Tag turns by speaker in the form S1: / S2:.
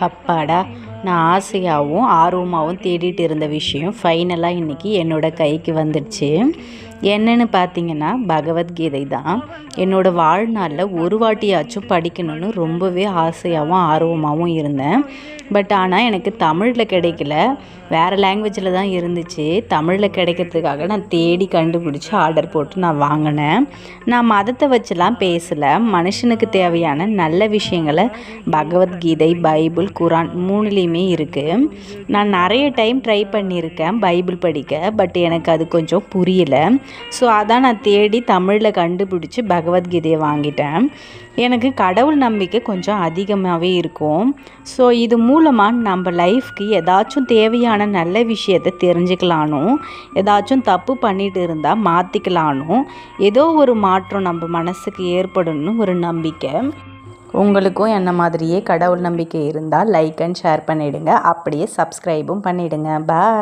S1: அப்பாடா! நான் ஆசையாகவும் ஆர்வமாகவும் தேடிட்டு இருந்த விஷயம் ஃபைனலாக இன்றைக்கி என்னோடய கைக்கு வந்துடுச்சு. என்னன்னு பார்த்தீங்கன்னா பகவத்கீதை தான். என்னோடய வாழ்நாளில் ஒரு வாட்டியாச்சும் படிக்கணும்னு ரொம்பவே ஆசையாகவும் ஆர்வமாகவும் இருந்தேன். பட் ஆனால் எனக்கு தமிழில் கிடைக்கல, வேறு லாங்குவேஜில் தான் இருந்துச்சு. தமிழில் கிடைக்கிறதுக்காக நான் தேடி கண்டுபிடிச்சி ஆர்டர் போட்டு நான் வாங்கினேன். நான் மதத்தை வச்சுலாம் பேசலை, மனுஷனுக்கு தேவையான நல்ல விஷயங்களை பகவத்கீதை, பைபிள், குரான் 3லேயுமே இருக்குது. நான் நிறைய டைம் ட்ரை பண்ணியிருக்கேன் பைபிள் படிக்க, பட் எனக்கு அது கொஞ்சம் புரியல. ஸோ அதான் நான் தேடி தமிழில் கண்டுபிடிச்சி பகவத்கீதையை வாங்கிட்டேன். எனக்கு கடவுள் நம்பிக்கை கொஞ்சம் அதிகமாகவே இருக்கும். ஸோ இது மூலமாக நம்ம லைஃப்க்கு ஏதாச்சும் தேவையான நல்ல விஷயத்தை தெரிஞ்சுக்கலானும், ஏதாச்சும் தப்பு பண்ணிட்டு இருந்தால் மாற்றிக்கலானும், ஏதோ ஒரு மாற்றம் நம்ம மனசுக்கு ஏற்படணும்னு ஒரு நம்பிக்கை. உங்களுக்கும் என்ன மாதிரியே கடவுள் நம்பிக்கை இருந்தால் லைக் அண்ட் ஷேர் பண்ணிவிடுங்க, அப்படியே சப்ஸ்கிரைபும் பண்ணிவிடுங்க. பாய்.